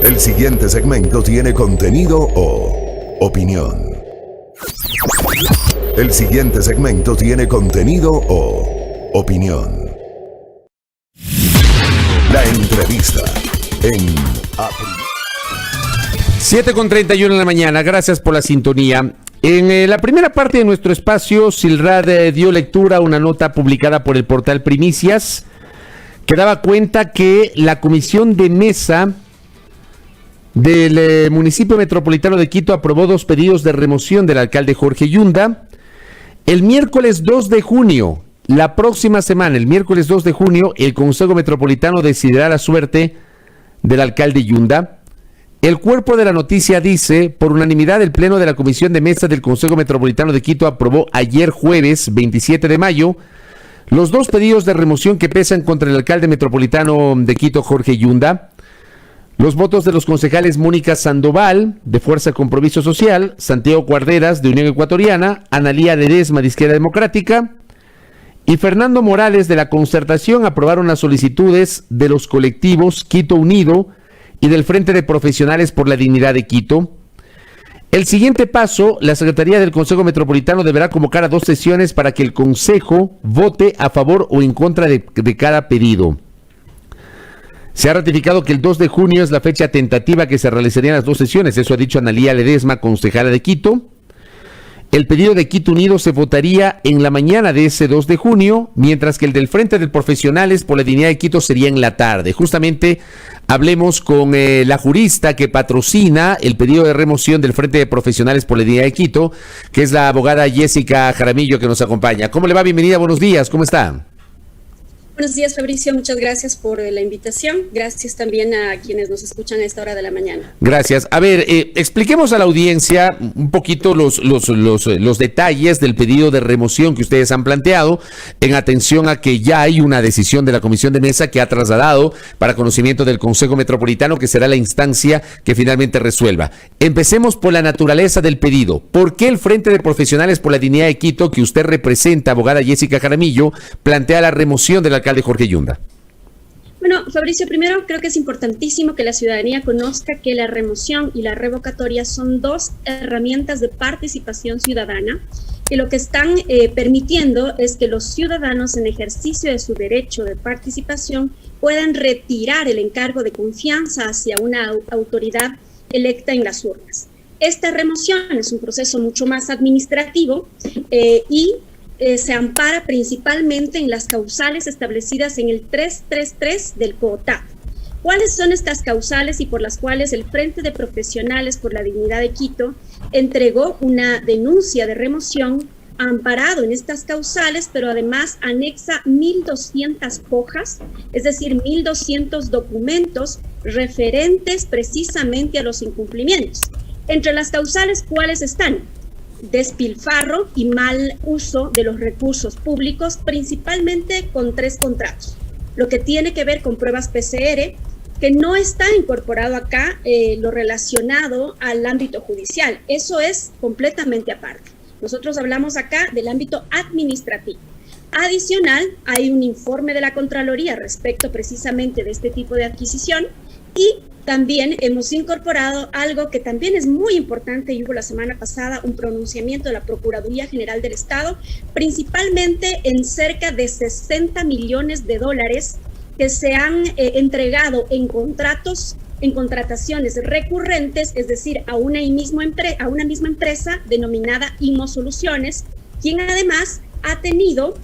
El siguiente segmento tiene contenido o opinión. El siguiente segmento tiene contenido o opinión. La entrevista en 7:31 de la mañana. Gracias por la sintonía. En la primera parte de nuestro espacio, Silrad dio lectura a una nota publicada por el portal Primicias que daba cuenta que la comisión de mesa del municipio metropolitano de Quito aprobó 2 pedidos de remoción del alcalde Jorge Yunda. El miércoles 2 de junio, la próxima semana, el miércoles 2 de junio, el Consejo Metropolitano decidirá la suerte del alcalde Yunda. El cuerpo de la noticia dice: por unanimidad, el Pleno de la Comisión de Mesa del Consejo Metropolitano de Quito aprobó ayer jueves 27 de mayo los 2 pedidos de remoción que pesan contra el alcalde metropolitano de Quito, Jorge Yunda. Los votos de los concejales Mónica Sandoval, de Fuerza Compromiso Social, Santiago Guarderas, de Unión Ecuatoriana, Analía Ledesma, de Izquierda Democrática, y Fernando Morales, de la Concertación, aprobaron las solicitudes de los colectivos Quito Unido y del Frente de Profesionales por la Dignidad de Quito. El siguiente paso: la Secretaría del Consejo Metropolitano deberá convocar a 2 sesiones para que el Consejo vote a favor o en contra de cada pedido. Se ha ratificado que el 2 de junio es la fecha tentativa que se realizarían las 2 sesiones. Eso ha dicho Analía Ledesma, concejala de Quito. El pedido de Quito Unido se votaría en la mañana de ese 2 de junio, mientras que el del Frente de Profesionales por la Dignidad de Quito sería en la tarde. Justamente hablemos con la jurista que patrocina el pedido de remoción del Frente de Profesionales por la Dignidad de Quito, que es la abogada Jessica Jaramillo, que nos acompaña. ¿Cómo le va? Bienvenida, buenos días, ¿cómo está? Buenos días, Fabricio, muchas gracias por la invitación. Gracias también a quienes nos escuchan a esta hora de la mañana. Gracias. A ver, expliquemos a la audiencia un poquito los detalles del pedido de remoción que ustedes han planteado, en atención a que ya hay una decisión de la Comisión de Mesa que ha trasladado para conocimiento del Consejo Metropolitano, que será la instancia que finalmente resuelva. Empecemos por la naturaleza del pedido. ¿Por qué el Frente de Profesionales por la Dignidad de Quito, que usted representa, abogada Jessica Jaramillo, plantea la remoción del alcalde Jorge Yunda? Bueno, Fabricio, primero creo que es importantísimo que la ciudadanía conozca que la remoción y la revocatoria son 2 herramientas de participación ciudadana, que lo que están permitiendo es que los ciudadanos, en ejercicio de su derecho de participación, puedan retirar el encargo de confianza hacia una autoridad electa en las urnas. Esta remoción es un proceso mucho más administrativo y se ampara principalmente en las causales establecidas en el 333 del COTAP. ¿Cuáles son estas causales y por las cuales el Frente de Profesionales por la Dignidad de Quito entregó una denuncia de remoción amparado en estas causales, pero además anexa 1.200 hojas, es decir, 1.200 documentos referentes precisamente a los incumplimientos? Entre las causales, ¿cuáles están? Despilfarro y mal uso de los recursos públicos, principalmente con 3 contratos. Lo que tiene que ver con pruebas PCR, que no está incorporado acá lo relacionado al ámbito judicial. Eso es completamente aparte. Nosotros hablamos acá del ámbito administrativo. Adicional, hay un informe de la Contraloría respecto precisamente de este tipo de adquisición, y también hemos incorporado algo que también es muy importante, y hubo la semana pasada un pronunciamiento de la Procuraduría General del Estado, principalmente en cerca de 60 millones de dólares que se han entregado en contratos, en contrataciones recurrentes, es decir, a una misma empresa denominada Inmosoluciones, quien además ha tenido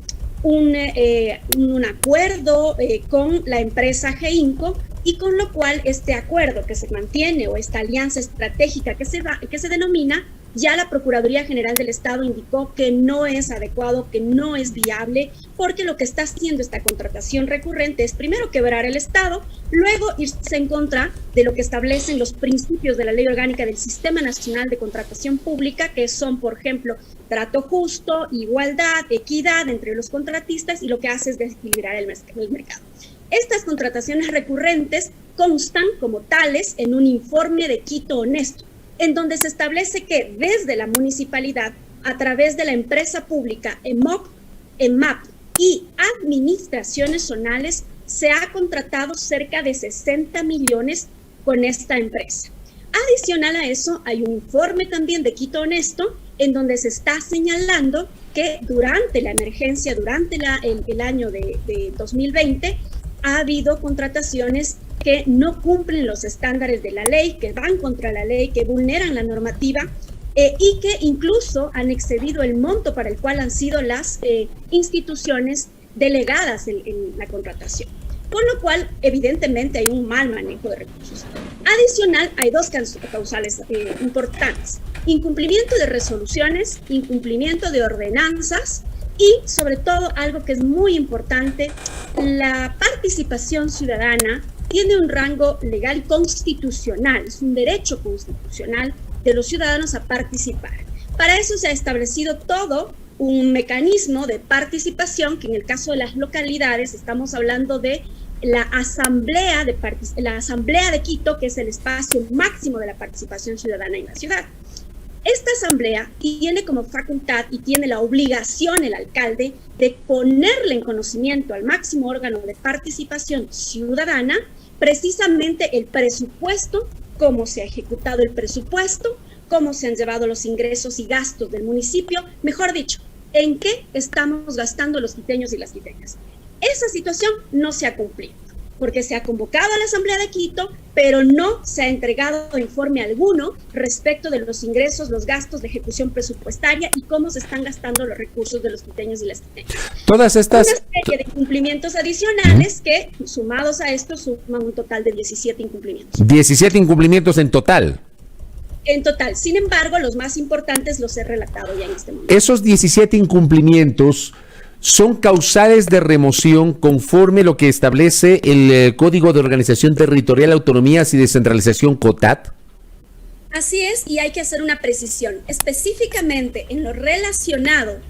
un acuerdo con la empresa GEINCO, y con lo cual este acuerdo que se mantiene, o esta alianza estratégica que se denomina, ya la Procuraduría General del Estado indicó que no es adecuado, que no es viable, porque lo que está haciendo esta contratación recurrente es primero quebrar el Estado, luego irse en contra de lo que establecen los principios de la Ley Orgánica del Sistema Nacional de Contratación Pública, que son, por ejemplo, trato justo, igualdad, equidad entre los contratistas, y lo que hace es desequilibrar el mercado. Estas contrataciones recurrentes constan como tales en un informe de Quito Honesto, en donde se establece que desde la municipalidad, a través de la empresa pública EMOP, EMAP y administraciones zonales, se ha contratado cerca de 60 millones con esta empresa. Adicional a eso, hay un informe también de Quito Honesto en donde se está señalando que durante la emergencia, durante el año de 2020, ha habido contrataciones que no cumplen los estándares de la ley, que van contra la ley, que vulneran la normativa y que incluso han excedido el monto para el cual han sido las instituciones delegadas en la contratación. Con lo cual, evidentemente, hay un mal manejo de recursos. Adicional, hay dos causales importantes: incumplimiento de resoluciones, incumplimiento de ordenanzas y, sobre todo, algo que es muy importante, la participación ciudadana tiene un rango legal constitucional, es un derecho constitucional de los ciudadanos a participar. Para eso se ha establecido todo un mecanismo de participación, que en el caso de las localidades estamos hablando de la Asamblea de Quito, que es el espacio máximo de la participación ciudadana en la ciudad. Esta asamblea tiene como facultad y tiene la obligación el alcalde de ponerle en conocimiento al máximo órgano de participación ciudadana precisamente el presupuesto, cómo se ha ejecutado el presupuesto, cómo se han llevado los ingresos y gastos del municipio, mejor dicho, en qué estamos gastando los quiteños y las quiteñas. Esa situación no se ha cumplido, porque se ha convocado a la Asamblea de Quito, pero no se ha entregado informe alguno respecto de los ingresos, los gastos de ejecución presupuestaria y cómo se están gastando los recursos de los quiteños y las quiteñas. Todas estas... Una serie de incumplimientos adicionales que, sumados a esto, suman un total de 17 incumplimientos. 17 incumplimientos en total. En total. Sin embargo, los más importantes los he relatado ya en este momento. Esos 17 incumplimientos son causales de remoción conforme lo que establece el Código de Organización Territorial, Autonomías y Descentralización COTAD. Así es, y hay que hacer una precisión. Específicamente en lo relacionado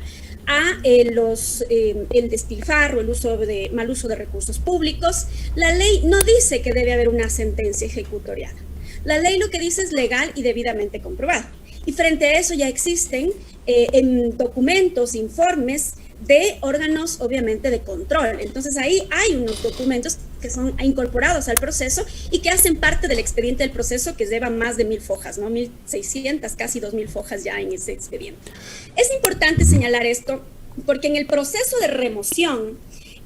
a el despilfarro, el mal uso de recursos públicos, la ley no dice que debe haber una sentencia ejecutoriada. La ley lo que dice es legal y debidamente comprobado. Y frente a eso ya existen en documentos, informes de órganos, obviamente, de control. Entonces ahí hay unos documentos que son incorporados al proceso y que hacen parte del expediente del proceso, que lleva más de 1000 fojas, ¿no? 1600, casi 2000 fojas ya en ese expediente. Es importante señalar esto porque en el proceso de remoción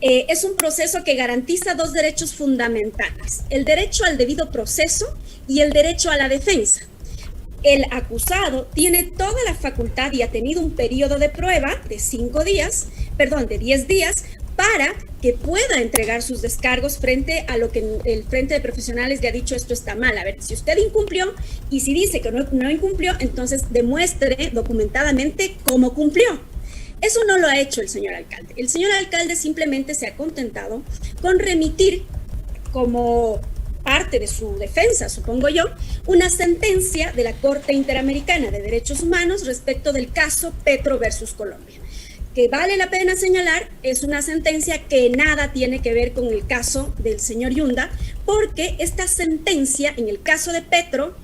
es un proceso que garantiza dos derechos fundamentales: el derecho al debido proceso y el derecho a la defensa. El acusado tiene toda la facultad y ha tenido un periodo de prueba de 10 días para que pueda entregar sus descargos frente a lo que el Frente de Profesionales le ha dicho: esto está mal. A ver, si usted incumplió, y si dice que no incumplió, entonces demuestre documentadamente cómo cumplió. Eso no lo ha hecho el señor alcalde. El señor alcalde simplemente se ha contentado con remitir como parte de su defensa, supongo yo, una sentencia de la Corte Interamericana de Derechos Humanos respecto del caso Petro versus Colombia, que vale la pena señalar, es una sentencia que nada tiene que ver con el caso del señor Yunda, porque esta sentencia, en el caso de Petro,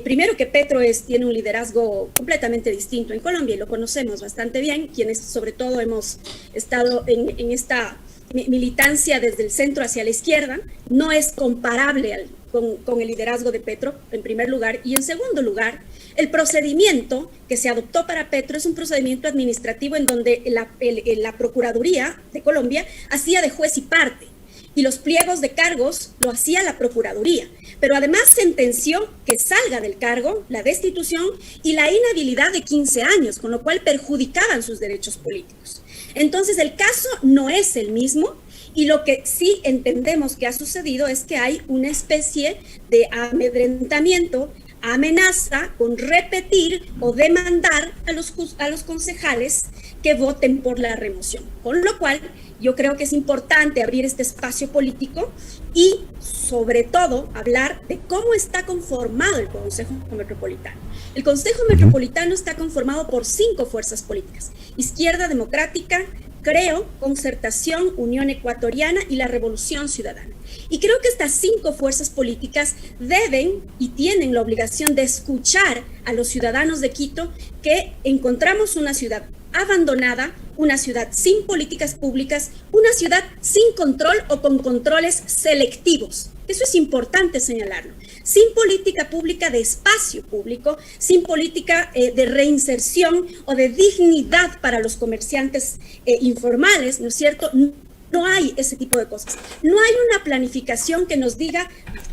primero que Petro tiene un liderazgo completamente distinto en Colombia, y lo conocemos bastante bien, quienes sobre todo hemos estado en esta militancia desde el centro hacia la izquierda, no es comparable con el liderazgo de Petro, en primer lugar, y en segundo lugar, el procedimiento que se adoptó para Petro es un procedimiento administrativo en donde la Procuraduría de Colombia hacía de juez y parte, y los pliegos de cargos lo hacía la Procuraduría, pero además sentenció que salga del cargo, la destitución y la inhabilidad de 15 años, con lo cual perjudicaban sus derechos políticos. Entonces el caso no es el mismo, y lo que sí entendemos que ha sucedido es que hay una especie de amedrentamiento, amenaza con repetir o demandar a los concejales que voten por la remoción. Con lo cual yo creo que es importante abrir este espacio político y sobre todo hablar de cómo está conformado el Consejo Metropolitano. El Consejo Metropolitano está conformado por 5 fuerzas políticas: Izquierda Democrática, Creo, Concertación, Unión Ecuatoriana y la Revolución Ciudadana. Y creo que estas 5 fuerzas políticas deben y tienen la obligación de escuchar a los ciudadanos de Quito, que encontramos una ciudad abandonada, una ciudad sin políticas públicas, una ciudad sin control o con controles selectivos. Eso es importante señalarlo. Sin política pública de espacio público, sin política de reinserción o de dignidad para los comerciantes informales, ¿no es cierto? No hay ese tipo de cosas. No hay una planificación que nos diga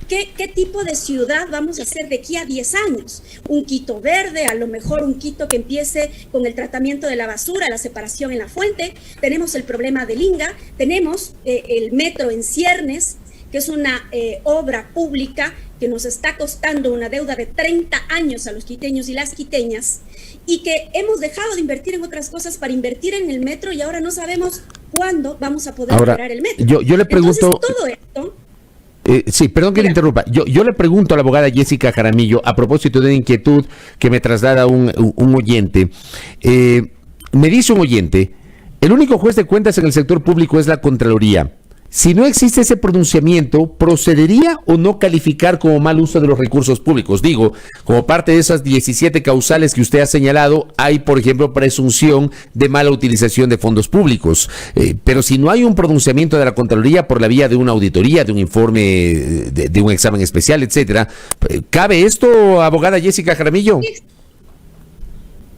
qué tipo de ciudad vamos a hacer de aquí a 10 años. Un Quito verde, a lo mejor un Quito que empiece con el tratamiento de la basura, la separación en la fuente. Tenemos el problema del Inga, tenemos el metro en ciernes, que es una obra pública que nos está costando una deuda de 30 años a los quiteños y las quiteñas, y que hemos dejado de invertir en otras cosas para invertir en el metro y ahora no sabemos cuándo vamos a poder operar el metro. Yo le pregunto... Entonces, todo esto... sí, perdón que le interrumpa. Yo le pregunto a la abogada Jessica Jaramillo, a propósito de una inquietud que me traslada un oyente. Me dice un oyente, el único juez de cuentas en el sector público es la Contraloría. Si no existe ese pronunciamiento, ¿procedería o no calificar como mal uso de los recursos públicos? Digo, como parte de esas 17 causales que usted ha señalado, hay, por ejemplo, presunción de mala utilización de fondos públicos. Pero si no hay un pronunciamiento de la Contraloría por la vía de una auditoría, de un informe, de un examen especial, etcétera, ¿cabe esto, abogada Jessica Jaramillo?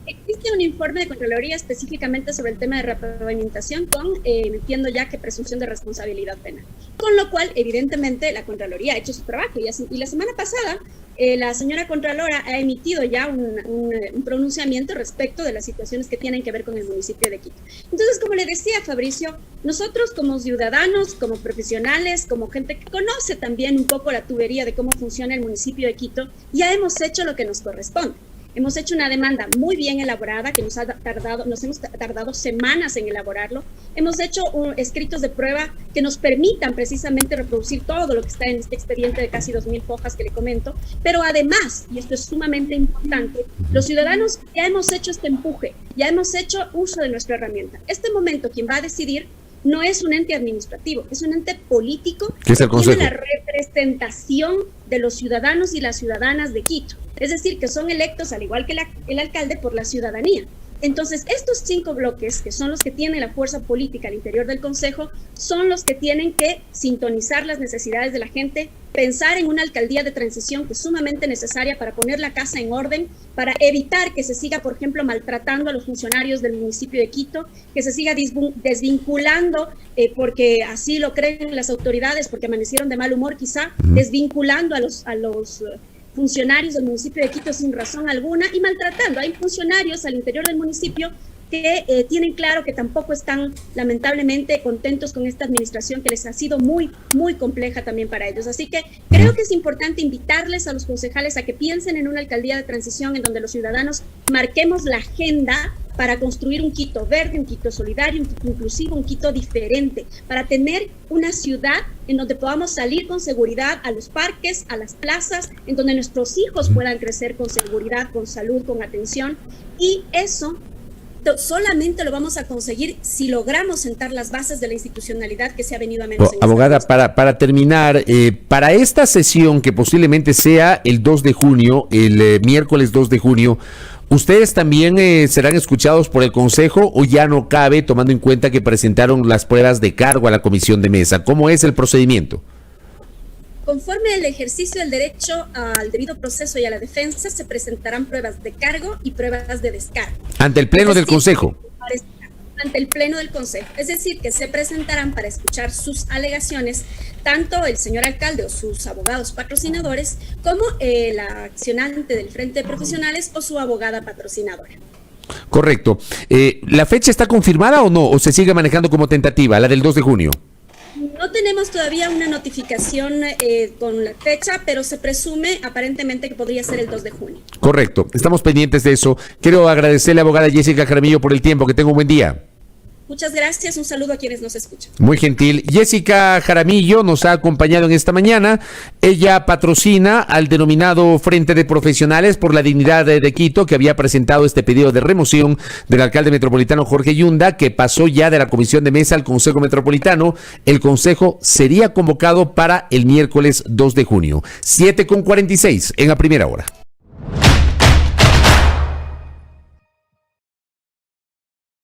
Existe un informe de Contraloría específicamente sobre el tema de repavimentación con, entiendo ya que presunción de responsabilidad penal. Con lo cual, evidentemente, la Contraloría ha hecho su trabajo y la semana pasada la señora Contralora ha emitido ya un pronunciamiento respecto de las situaciones que tienen que ver con el municipio de Quito. Entonces, como le decía Fabricio, nosotros como ciudadanos, como profesionales, como gente que conoce también un poco la tubería de cómo funciona el municipio de Quito, ya hemos hecho lo que nos corresponde. Hemos hecho una demanda muy bien elaborada que nos hemos tardado semanas en elaborarlo. Hemos hecho escritos de prueba que nos permitan precisamente reproducir todo lo que está en este expediente de casi 2.000 hojas que le comento. Pero además, y esto es sumamente importante, los ciudadanos ya hemos hecho este empuje, ya hemos hecho uso de nuestra herramienta. Este momento quien va a decidir no es un ente administrativo, es un ente político que tiene la representación de los ciudadanos y las ciudadanas de Quito. Es decir, que son electos, al igual que el alcalde, por la ciudadanía. Entonces, estos 5 bloques, que son los que tienen la fuerza política al interior del Consejo, son los que tienen que sintonizar las necesidades de la gente, pensar en una alcaldía de transición que es sumamente necesaria para poner la casa en orden, para evitar que se siga, por ejemplo, maltratando a los funcionarios del municipio de Quito, que se siga desvinculando, porque así lo creen las autoridades, porque amanecieron de mal humor quizá, desvinculando a los funcionarios del municipio de Quito sin razón alguna y maltratando. Hay funcionarios al interior del municipio que tienen claro que tampoco están lamentablemente contentos con esta administración que les ha sido muy, muy compleja también para ellos. Así que creo que es importante invitarles a los concejales a que piensen en una alcaldía de transición en donde los ciudadanos marquemos la agenda para construir un Quito verde, un Quito solidario, un Quito inclusivo, un Quito diferente, para tener una ciudad en donde podamos salir con seguridad a los parques, a las plazas, en donde nuestros hijos puedan crecer con seguridad, con salud, con atención. Y eso solamente lo vamos a conseguir si logramos sentar las bases de la institucionalidad que se ha venido a menos. Abogada, para terminar, para esta sesión que posiblemente sea el 2 de junio, el miércoles 2 de junio, ¿ustedes también serán escuchados por el Consejo o ya no cabe, tomando en cuenta que presentaron las pruebas de cargo a la comisión de mesa? ¿Cómo es el procedimiento? Conforme al ejercicio del derecho al debido proceso y a la defensa, se presentarán pruebas de cargo y pruebas de descargo. ¿Ante el Pleno del Consejo? Ante el Pleno del Consejo. Es decir, que se presentarán para escuchar sus alegaciones tanto el señor alcalde o sus abogados patrocinadores como la accionante del Frente de Profesionales o su abogada patrocinadora. Correcto. ¿La fecha está confirmada o no? ¿O se sigue manejando como tentativa, la del 2 de junio? No tenemos todavía una notificación con la fecha, pero se presume aparentemente que podría ser el 2 de junio. Correcto, estamos pendientes de eso. Quiero agradecerle a la abogada Jessica Jaramillo por el tiempo. Que tenga un buen día. Muchas gracias, un saludo a quienes nos escuchan. Muy gentil. Jessica Jaramillo nos ha acompañado en esta mañana. Ella patrocina al denominado Frente de Profesionales por la Dignidad de Quito, que había presentado este pedido de remoción del alcalde metropolitano Jorge Yunda, que pasó ya de la comisión de mesa al Consejo Metropolitano. El Consejo sería convocado para el miércoles 2 de junio. 7:46 en la primera hora.